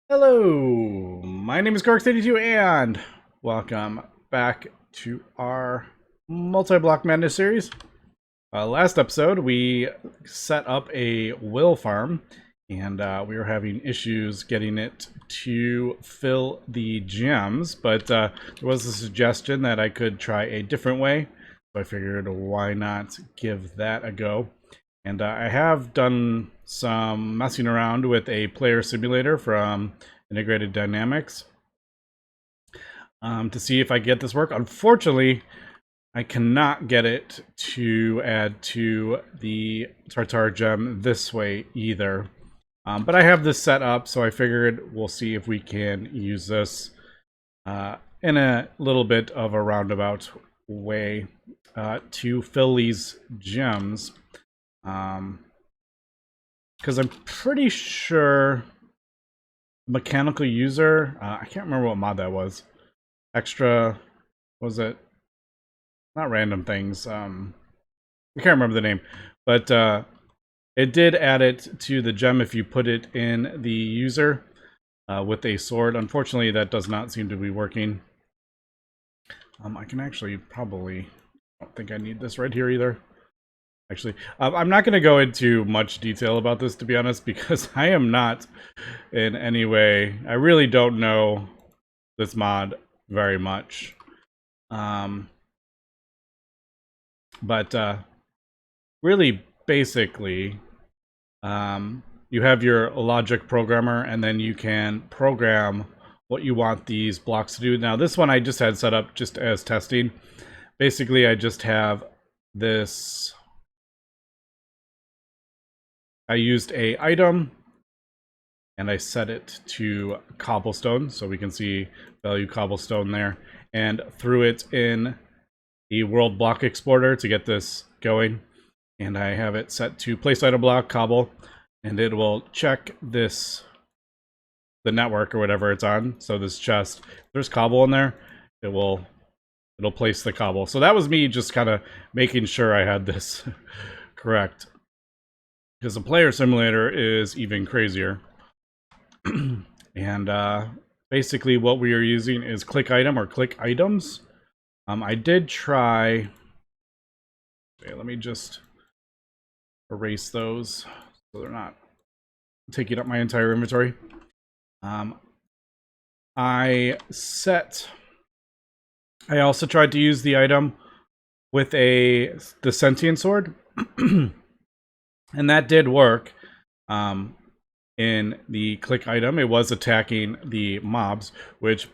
Hello, my name is Cork82 and welcome back to our Multiblock Madness series. Last episode we set up a will farm and we were having issues getting it to fill the gems, but there was a suggestion that I could try a different way, so I figured why not give that a go. And I have done some messing around with a player simulator from Integrated Dynamics to see if I get this work. Unfortunately, I cannot get it to add to the Tartar gem this way either. But I have this set up, so I figured we'll see if we can use this in a little bit of a roundabout way to fill these gems. Because I'm pretty sure mechanical user, I can't remember what mod that was. Extra, was it? Not random things. I can't remember the name, but it did add it to the gem if you put it in the user with a sword. Unfortunately, that does not seem to be working. I can actually probably, I don't think I need this right here either. Actually, I'm not going to go into much detail about this, to be honest, because I am not in any way, I really don't know this mod very much. But really, basically, you have your logic programmer, and then you can program what you want these blocks to do. Now, this one I just had set up just as testing. Basically, I just have this. I used a item and I set it to cobblestone, so we can see value cobblestone there, and threw it in the world block explorer to get this going. And I have it set to place item block cobble, and it will check this, the network or whatever it's on. So this chest, if there's cobble in there, it'll place the cobble. So that was me just kind of making sure I had this correct, because the player simulator is even crazier. And basically what we are using is click item or click items. I did try, okay, let me just erase those so they're not taking up my entire inventory. I also tried to use the item with the sentient sword, and that did work. In the click item, it was attacking the mobs, which,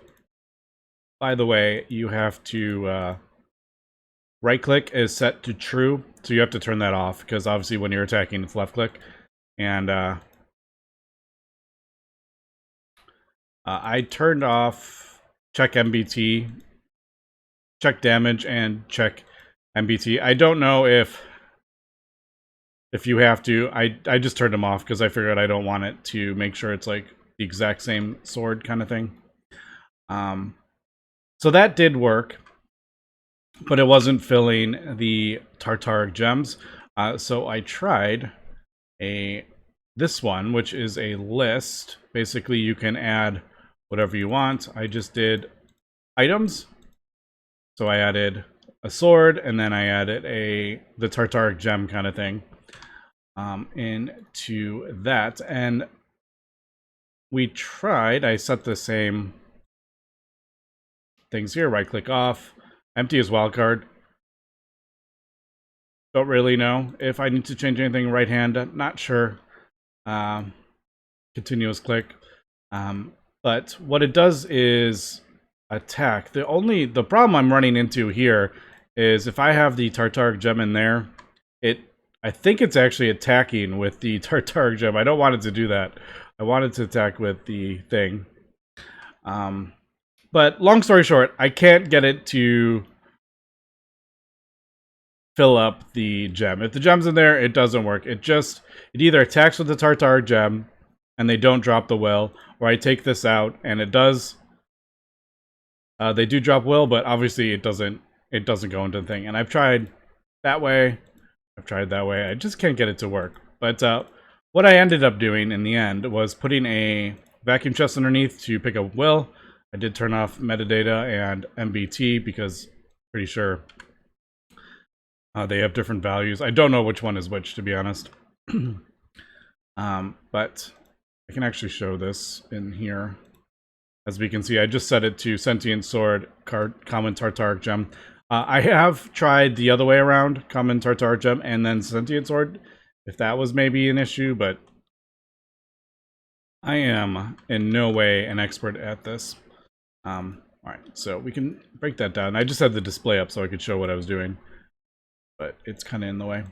by the way, you have to right click is set to true, so you have to turn that off, because obviously when you're attacking it's left click. And I turned off check MBT, check damage, and check MBT. I don't know if you have to. I just turned them off because I figured I don't want it to make sure it's like the exact same sword kind of thing. So that did work, but it wasn't filling the tartaric gems. So I tried this one, which is a list. Basically, you can add whatever you want. I just did items. So I added a sword, and then I added the tartaric gem kind of thing into that. And we tried, I set the same things here, right click off, empty as wildcard. Don't really know if I need to change anything. Right hand, not sure. Continuous click. But what it does is attack. The problem I'm running into here is if I have the tartaric gem in there, I think it's actually attacking with the tartaric gem. I don't want it to do that. I want it to attack with the thing. But long story short, I can't get it to fill up the gem. If the gem's in there, it doesn't work. It either attacks with the tartaric gem and they don't drop the will, or I take this out and it does. They do drop will, but obviously it doesn't go into the thing. And I've tried that way. I've tried that way. I just can't get it to work. But what I ended up doing in the end was putting a vacuum chest underneath to pick up will. I did turn off metadata and MBT because I'm pretty sure they have different values. I don't know which one is which, to be honest. But I can actually show this in here. As we can see, I just set it to Sentient Sword, Common Tartaric Gem. I have tried the other way around, Common Tartaric Gem, and then Sentient Sword, if that was maybe an issue, but I am in no way an expert at this. Alright, so we can break that down. I just had the display up so I could show what I was doing, but it's kind of in the way.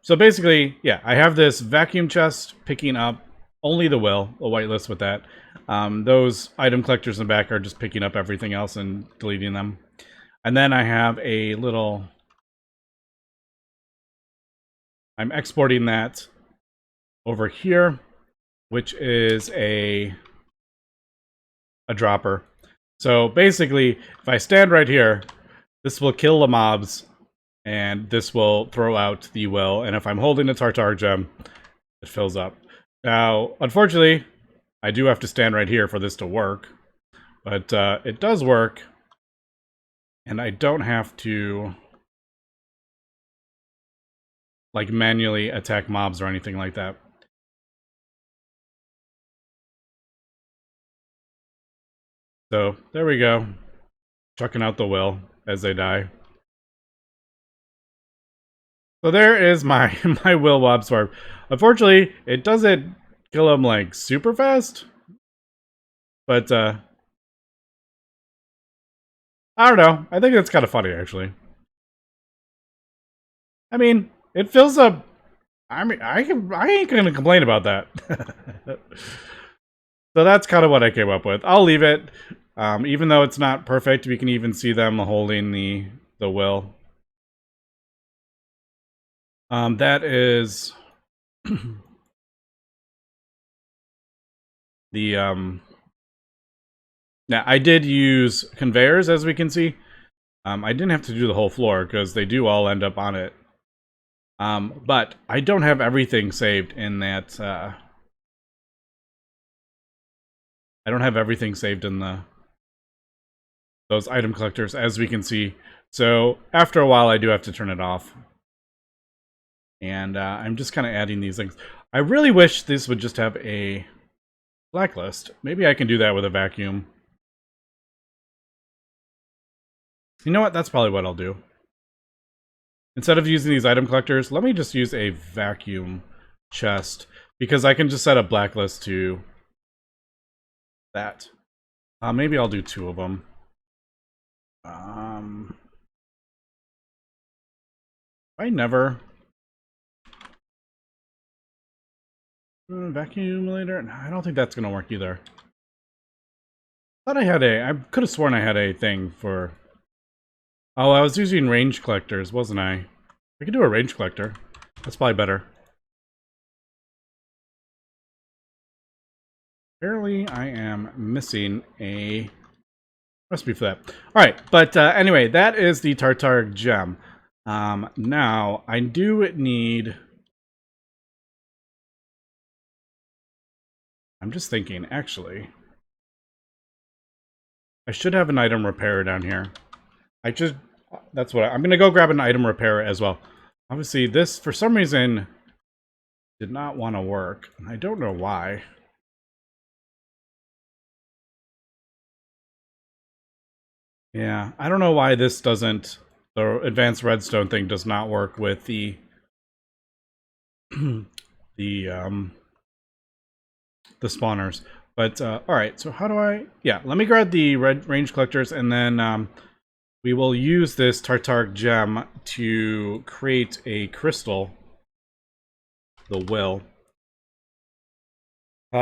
So basically, yeah, I have this vacuum chest picking up only the will, a whitelist with that. Those item collectors in the back are just picking up everything else and deleting them. And then I have a little... I'm exporting that over here, which is a dropper. So basically, if I stand right here, this will kill the mobs, and this will throw out the will. And if I'm holding a Tartaric Gem, it fills up. Now, unfortunately, I do have to stand right here for this to work, but it does work, and I don't have to like manually attack mobs or anything like that. So there we go, chucking out the will as they die. So there is my my will wob swarm. Unfortunately, it doesn't kill them like super fast, but I don't know. I think that's kind of funny, actually. I mean, it fills up. I mean, I ain't gonna complain about that. So that's kind of what I came up with. I'll leave it, even though it's not perfect. We can even see them holding the will. That is the Now I did use conveyors, as we can see. I didn't have to do the whole floor because they do all end up on it. But I don't have everything saved in that. I don't have everything saved in those item collectors, as we can see. So after a while, I do have to turn it off. And I'm just kind of adding these things. I really wish this would just have a blacklist. Maybe I can do that with a vacuum. You know what? That's probably what I'll do. Instead of using these item collectors, let me just use a vacuum chest, because I can just set a blacklist to that. Maybe I'll do 2 of them. I never... Vacuumulator? No, I don't think that's going to work either. Thought I had I could have sworn I had a thing for... Oh, I was using range collectors, wasn't I? I could do a range collector. That's probably better. Apparently, I am missing a recipe for that. Alright, but anyway, that is the Tartaric Gem. Now, I do need... I'm just thinking, actually... I should have an item repairer down here. That's what I'm gonna go grab an item repairer as well. Obviously, this, for some reason, did not want to work. I don't know why. Yeah, I don't know why this doesn't... The advanced redstone thing does not work with the... the spawners. But, alright, so how do I... Yeah, let me grab the red range collectors, and then we will use this Tartaric Gem to create a crystal. The will.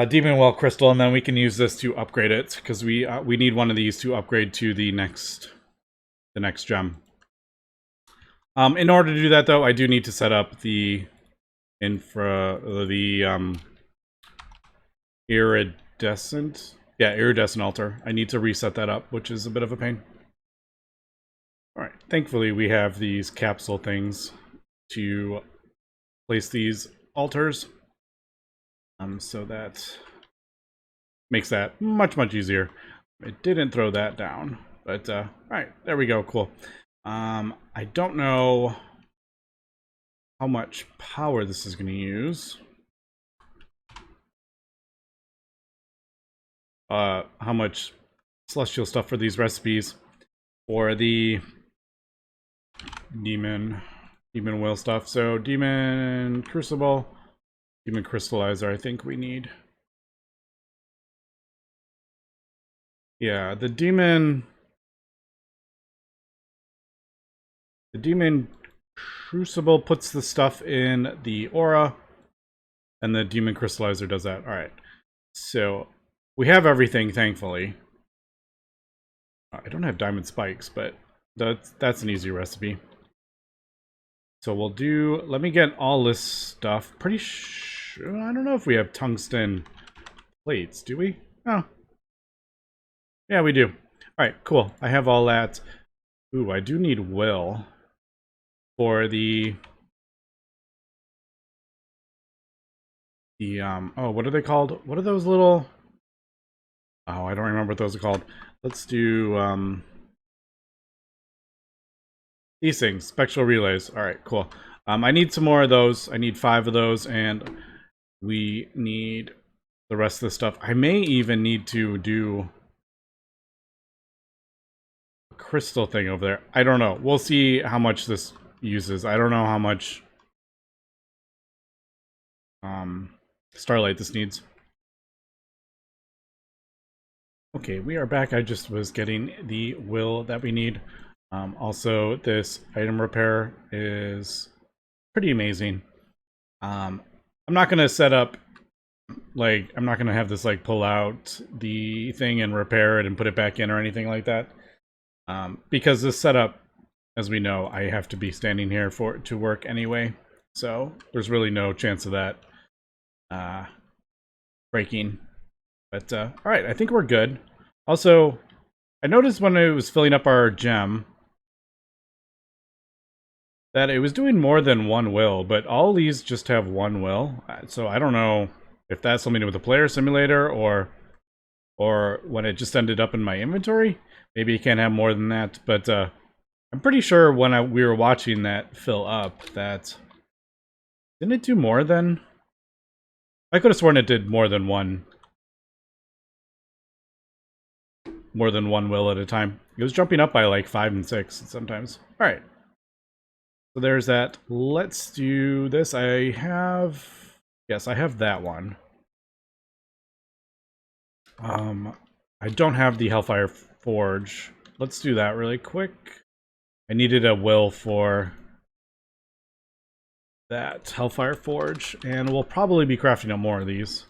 Demon Well Crystal, and then we can use this to upgrade it, because we need one of these to upgrade to the next gem. In order to do that, though, I do need to set up the iridescent altar. I need to reset that up, which is a bit of a pain. Alright, thankfully we have these capsule things to place these altars. So that makes that much, much easier. It didn't throw that down, but all right, there we go. Cool. I don't know how much power this is going to use. How much celestial stuff for these recipes for the demon will stuff. So demon crucible, demon crystallizer, I think we need. Yeah, the demon crucible puts the stuff in the aura, and the demon crystallizer does that. All right, so we have everything, thankfully. I don't have diamond spikes, but that's an easy recipe. So we'll do, let me get all this stuff. Pretty sure, I don't know if we have tungsten plates, do we? Oh. Yeah, we do. All right, cool. I have all that. Ooh, I do need will for the oh, what are they called? What are those little, oh, I don't remember what those are called. Let's do these things, spectral relays. All right, cool. I need some more of those. I need 5 of those, and we need the rest of the stuff. I may even need to do a crystal thing over there. I don't know. We'll see how much this uses. I don't know how much starlight this needs. Okay, we are back. I just was getting the will that we need. Also, this item repair is pretty amazing. I'm not going to set up, like, I'm not going to have this, like, pull out the thing and repair it and put it back in or anything like that. Because this setup, as we know, I have to be standing here for it to work anyway. So there's really no chance of that breaking. But, alright, I think we're good. Also, I noticed when it was filling up our gem that it was doing more than 1 will, but all these just have 1 will. So I don't know if that's something to do with the player simulator or when it just ended up in my inventory. Maybe you can't have more than that, but I'm pretty sure when we were watching that fill up that... Didn't it do more than... I could have sworn it did more than one will at a time. It was jumping up by like 5 and 6 sometimes. All right. So there's that. Let's do this. Yes, I have that one. I don't have the Hellfire Forge. Let's do that really quick. I needed a will for that Hellfire Forge, and we'll probably be crafting up more of these.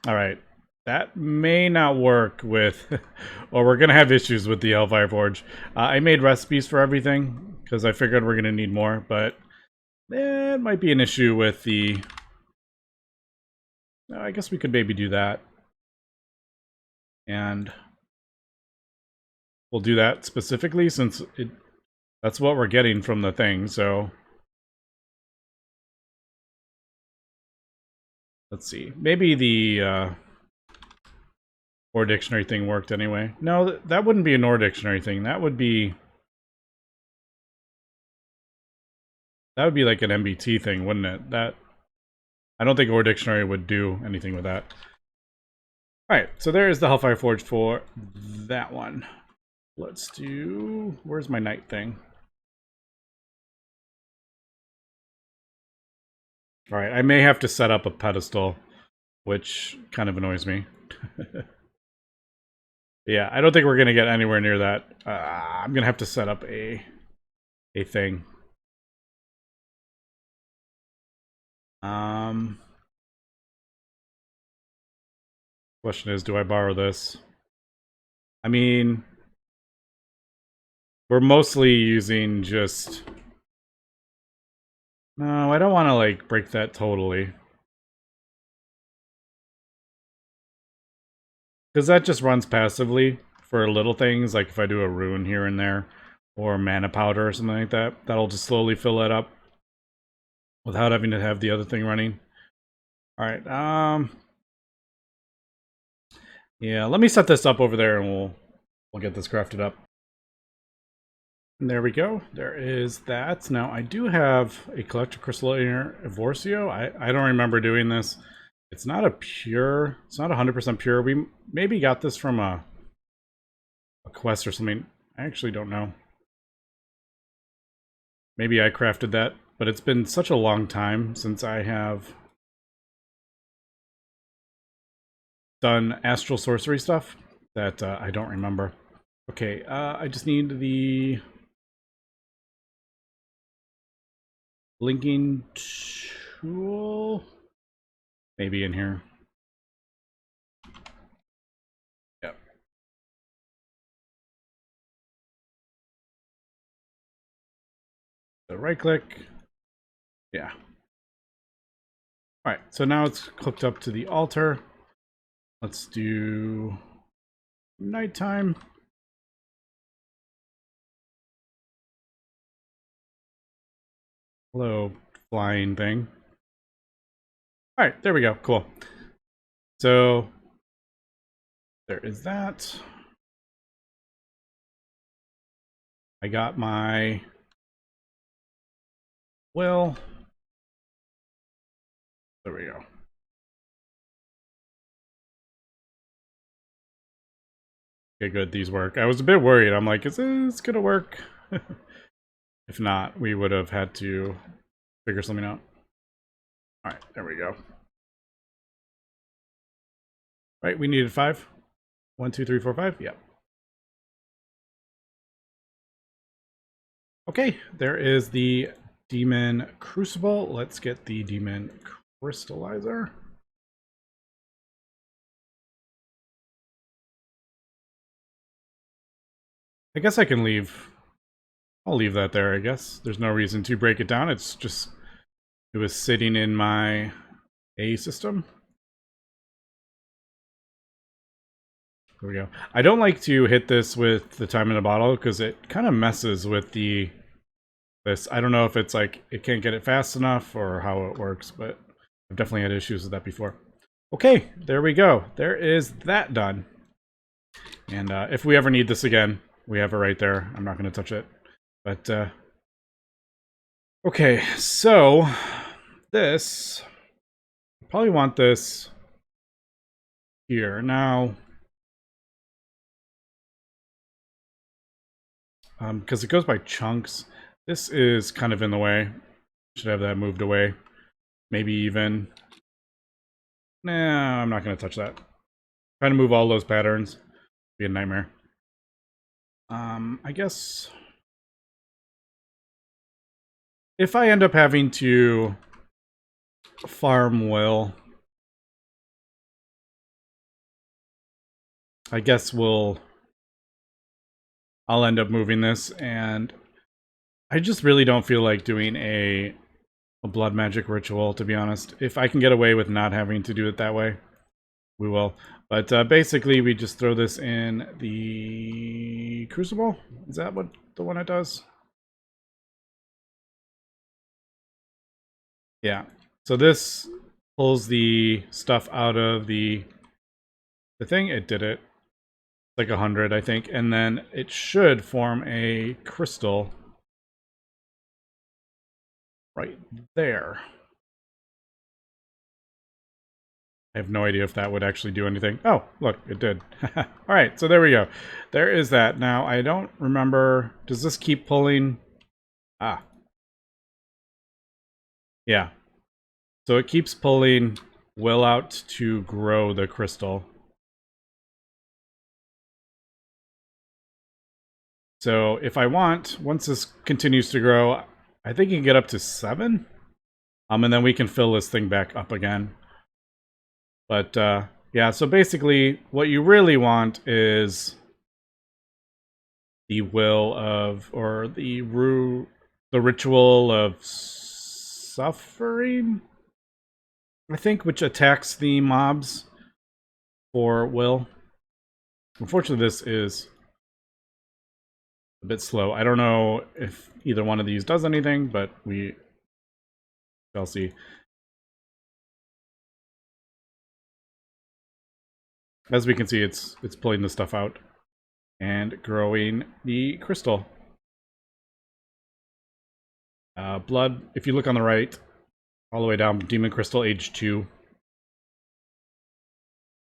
Alright. That may not work with... or we're going to have issues with the Hellfire Forge. I made recipes for everything, because I figured we're going to need more, but it might be an issue with the... I guess we could maybe do that. And we'll do that specifically, since that's what we're getting from the thing, so... Let's see. Maybe the... Or dictionary thing worked anyway. No, that wouldn't be an or dictionary thing. That would be like an MBT thing, wouldn't it? I don't think or dictionary would do anything with that. Alright, so there is the Hellfire Forge for that one. Let's do... Where's my night thing? Alright, I may have to set up a pedestal, which kind of annoys me. Yeah, I don't think we're going to get anywhere near that. I'm going to have to set up a thing. Question is, do I borrow this? I mean, we're mostly using just... No, I don't want to, like, break that totally. Because that just runs passively for little things, like if I do a rune here and there, or mana powder or something like that. That'll just slowly fill it up without having to have the other thing running. Alright, Yeah, let me set this up over there and we'll get this crafted up. And there we go. There is that. Now, I do have a collector crystalline Evorcio. I don't remember doing this. It's not a pure, it's not 100% pure. We maybe got this from a quest or something. I actually don't know. Maybe I crafted that, but it's been such a long time since I have done astral sorcery stuff that I don't remember. Okay, I just need the linking tool. Maybe in here. Yep. So right click. Yeah. Alright, so now it's hooked up to the altar. Let's do nighttime. Hello, flying thing. Alright, there we go. Cool. So there is that. I got my will. There we go. Okay, good. These work. I was a bit worried. I'm like, is this gonna work? If not, we would have had to figure something out. Alright, there we go. Right, we needed 5. 1, 2, 3, 4, 5. Yep. Okay, there is the Demon Crucible. Let's get the Demon Crystallizer. I guess I can leave. I'll leave that there, I guess. There's no reason to break it down. It's just, it was sitting in my A system. There we go. I don't like to hit this with the time in the bottle because it kind of messes with this. I don't know if it's like it can't get it fast enough or how it works, but I've definitely had issues with that before. Okay, there we go. There is that done. And if we ever need this again, we have it right there. I'm not going to touch it. But, okay, so this, I probably want this here. Now, because it goes by chunks, this is kind of in the way. Should have that moved away. Maybe even, nah, I'm not going to touch that. Trying to move all those patterns be a nightmare. I guess if I end up having to farm will, I guess I'll end up moving this, and I just really don't feel like doing a blood magic ritual, to be honest. If I can get away with not having to do it that way, we will. But basically, we just throw this in the Crucible. Is that what the one it does? Yeah. So this pulls the stuff out of the thing. It did it. Like 100, I think. And then it should form a crystal right there. I have no idea if that would actually do anything. Oh, look, it did. All right, so there we go. There is that. Now, I don't remember. Does this keep pulling? Ah. Yeah. So it keeps pulling will out to grow the crystal. So if I want, once this continues to grow, I think you can get up to 7. And then we can fill this thing back up again. But yeah, so basically what you really want is the will of, or the ritual of suffering, I think, which attacks the mobs for will. Unfortunately, this is a bit slow. I don't know if either one of these does anything, but we shall see. As we can see, it's pulling the stuff out and growing the crystal. Blood, if you look on the right, all the way down, Demon Crystal age 2.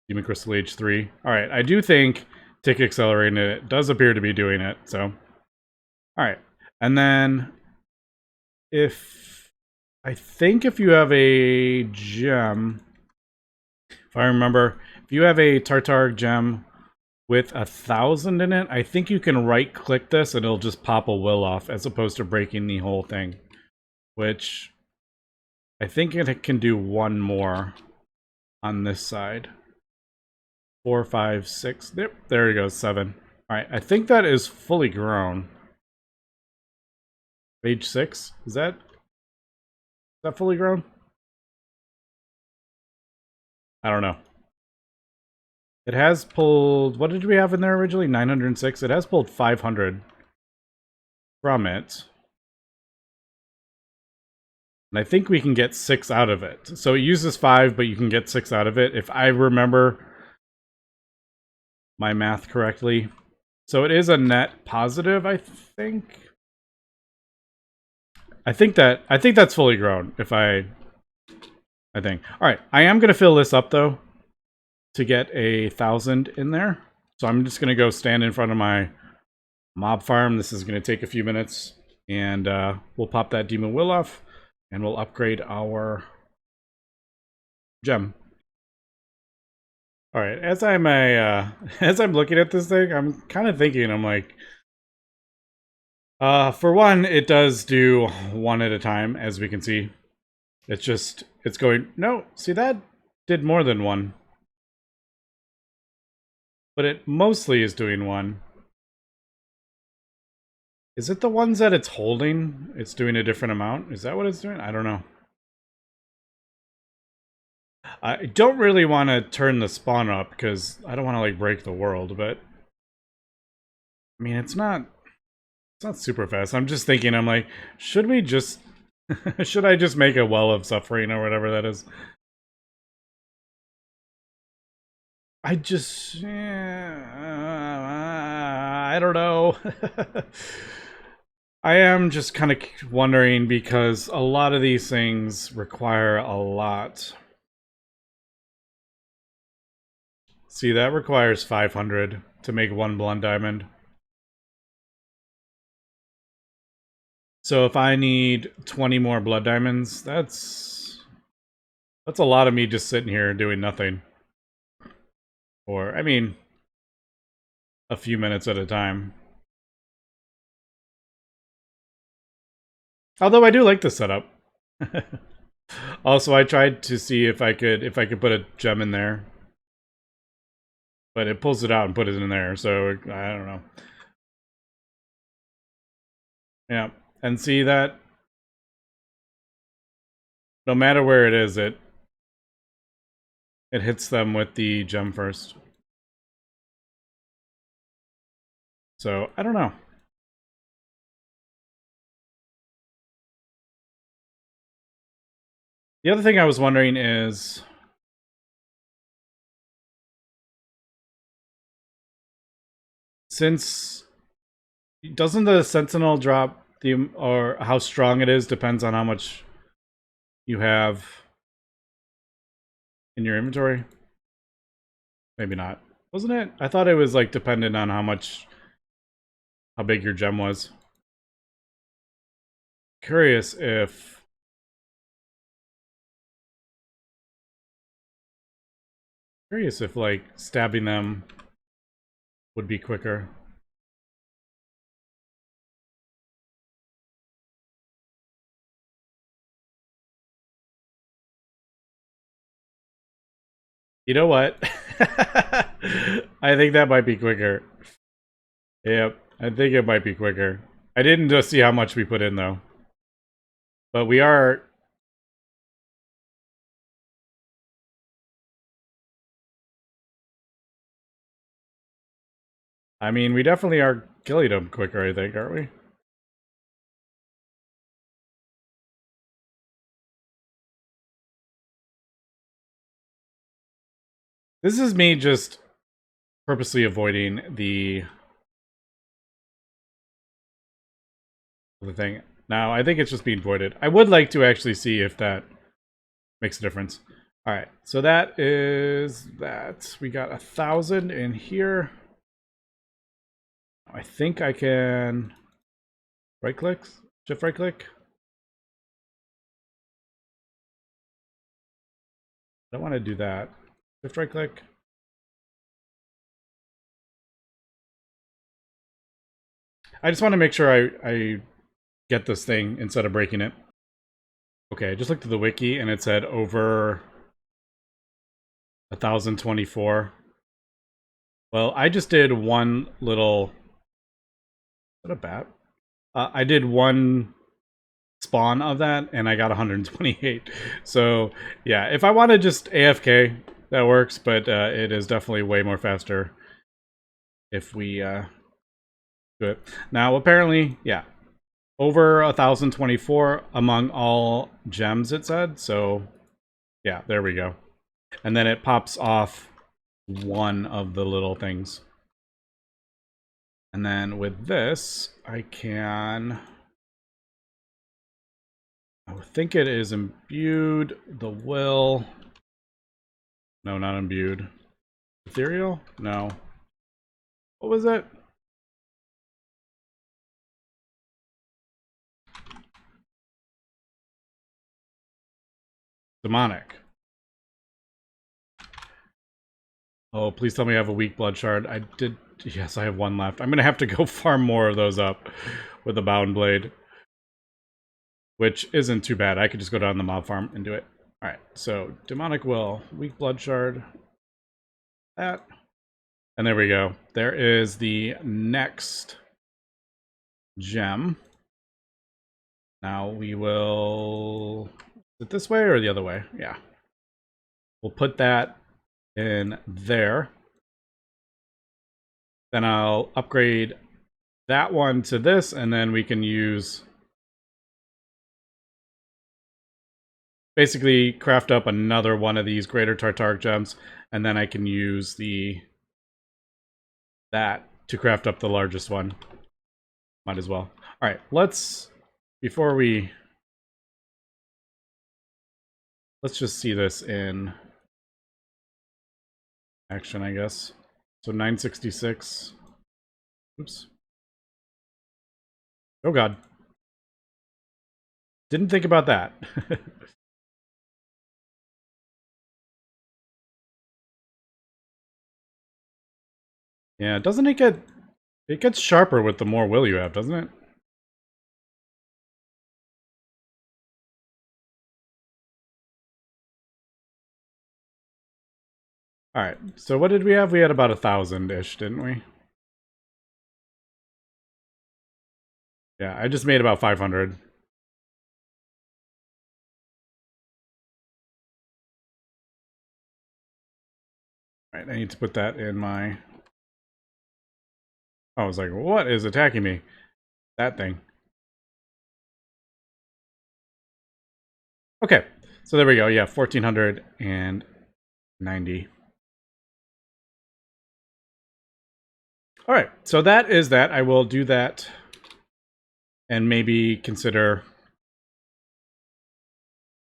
Demon Crystal age 3. Alright, I do think Tick Accelerating it does appear to be doing it, so. Alright, and then I think if you have a gem, if I remember, if you have a tartaric gem with 1,000 in it, I think you can right click this and it'll just pop a will off as opposed to breaking the whole thing. Which I think it can do one more on this side. 4, 5, 6. Yep, there it goes, 7. Alright, I think that is fully grown. Age 6? Is that fully grown? I don't know. It has pulled... What did we have in there originally? 906? It has pulled 500 from it. And I think we can get 6 out of it. So it uses 5, but you can get 6 out of it, if I remember my math correctly. So it is a net positive, I think. I think that's fully grown, if I think. Alright, I am gonna fill this up though to get 1,000 in there. So I'm just gonna go stand in front of my mob farm. This is gonna take a few minutes, and we'll pop that demon will off, and we'll upgrade our gem. All right, as I'm as I'm looking at this thing, I'm kind of thinking, I'm like, for one, it does do one at a time, as we can see. It's going, no, see, that did more than one. But it mostly is doing one. Is it the ones that it's holding? It's doing a different amount? Is that what it's doing? I don't know. I don't really want to turn the spawn up because I don't want to like break the world, but I mean, it's not super fast. I'm just thinking, I'm like, should we just should I just make a well of suffering or whatever that is? I just I don't know. I am just kind of wondering because a lot of these things require a lot. See, that requires 500 to make one blood diamond. So if I need 20 more blood diamonds, that's a lot of me just sitting here doing nothing. Or, I mean, a few minutes at a time. Although I do like the setup. Also, I tried to see if I could put a gem in there. But it pulls it out and put it in there, so I don't know. Yeah, and see that no matter where it is, it hits them with the gem first. So, I don't know. The other thing I was wondering is, since doesn't the Sentinel drop or how strong it is depends on how much you have in your inventory? Maybe not. Wasn't it? I thought it was like dependent on how big your gem was. Curious if like stabbing them would be quicker. You know what? I think that might be quicker. Yep, I think it might be quicker. I didn't just see how much we put in though. But we are... I mean, we definitely are killing them quicker, I think, aren't we? This is me just purposely avoiding the thing. Now, I think it's just being voided. I would like to actually see if that makes a difference. All right, so that is that. We got 1,000 in here. I think I can right click, shift right click. I don't want to do that. Shift right click. I just want to make sure I get this thing instead of breaking it. Okay, I just looked at the wiki and it said over 1,024. Well, I just did one little... Is that a bat? I did one spawn of that and I got 128. So, yeah, if I want to just AFK, that works, but it is definitely way more faster if we do it. Now, apparently, yeah, over 1,024 among all gems, it said. So, yeah, there we go. And then it pops off one of the little things. And then with this, I can... I think it is imbued. The will... No, not imbued. Ethereal? No. What was it? Demonic. Oh, please tell me I have a weak blood shard. I did... Yes, I have one left. I'm going to have to go farm more of those up with the bound blade. Which isn't too bad. I could just go down the mob farm and do it. Alright, so demonic will, weak blood shard. That. And there we go. There is the next gem. Now we will... Is it this way or the other way? Yeah. We'll put that in there. Then I'll upgrade that one to this, and then we can use... Basically, craft up another one of these greater tartaric gems, and then I can use that to craft up the largest one. Might as well. Alright, let's... Before we... Let's just see this in action, I guess. So 966. Oops. Oh god. Didn't think about that. Yeah, doesn't it get... It gets sharper with the more will you have, doesn't it? Alright, so what did we have? We had about 1,000-ish, didn't we? Yeah, I just made about 500. Alright, I need to put that in my... I was like, what is attacking me? That thing. Okay, so there we go. Yeah, 1,490. Alright, so that is that. I will do that and maybe consider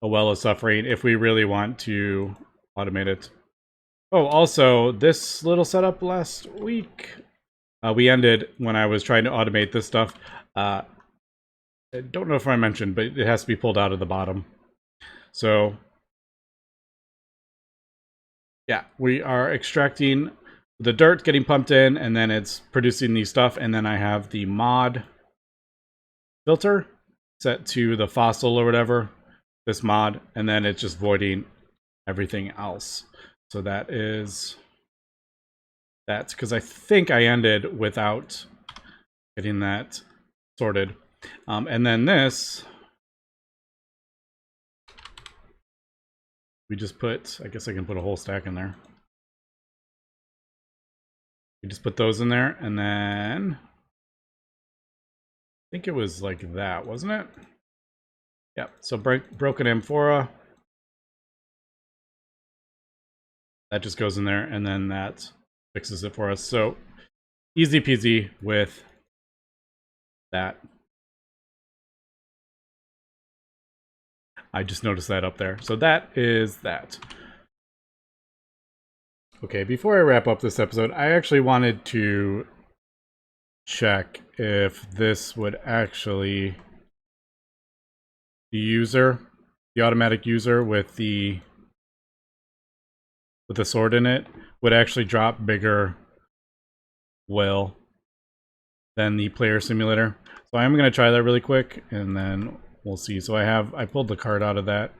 a well of suffering if we really want to automate it. Oh, also, this little setup last week, we ended when I was trying to automate this stuff. I don't know if I mentioned, but it has to be pulled out of the bottom. So, yeah, we are extracting the dirt, getting pumped in, and then it's producing the stuff. And then I have the mod filter set to the fossil or whatever, this mod, and then it's just voiding everything else. So that is... That's because I think I ended without getting that sorted. And then this... We just put... I guess I can put a whole stack in there. We just put those in there, and then... I think it was like that, wasn't it? Yeah, so broken amphora. That just goes in there, and then that fixes it for us. So easy peasy with that. I just noticed that up there. So that is that. Okay, before I wrap up this episode, I actually wanted to check if this would actually, the user, the automatic user with the sword in it, would actually drop bigger will than the player simulator. So I'm going to try that really quick and then we'll see. So I pulled the card out of that.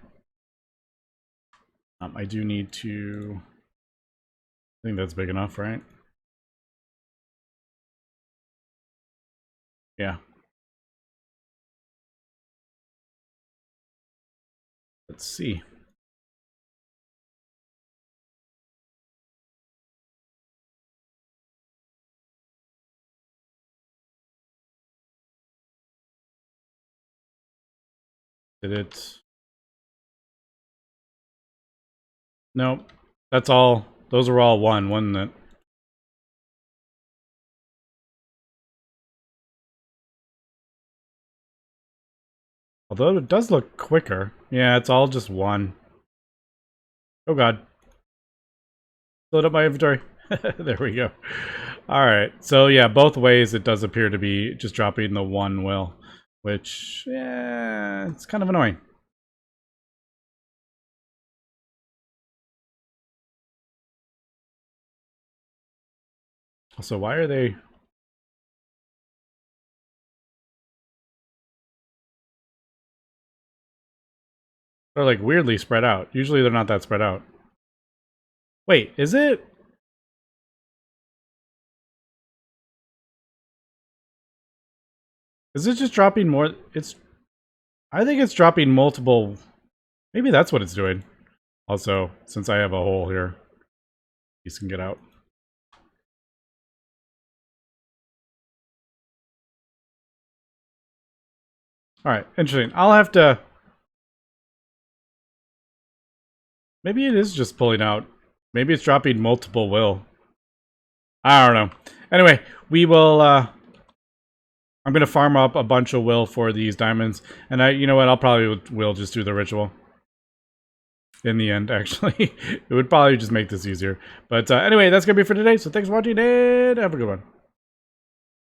I do need to, I think that's big enough, right? Yeah. Let's see. Did it? Nope. That's all. Those are all one, wasn't it? Although it does look quicker. Yeah, it's all just one. Oh god. Load up my inventory. There we go. Alright, so yeah, both ways it does appear to be just dropping the one will. Which, yeah, it's kind of annoying. Also, why are they... They're like weirdly spread out. Usually they're not that spread out. Wait, is it? Is it just dropping more? It's... I think it's dropping multiple... Maybe that's what it's doing. Also, since I have a hole here, these can get out. Alright, interesting. I'll have to... Maybe it is just pulling out. Maybe it's dropping multiple will. I don't know. Anyway, we will... I'm going to farm up a bunch of will for these diamonds. And you know what? I'll probably will just do the ritual. In the end, actually. It would probably just make this easier. But anyway, that's going to be for today. So thanks for watching and have a good one.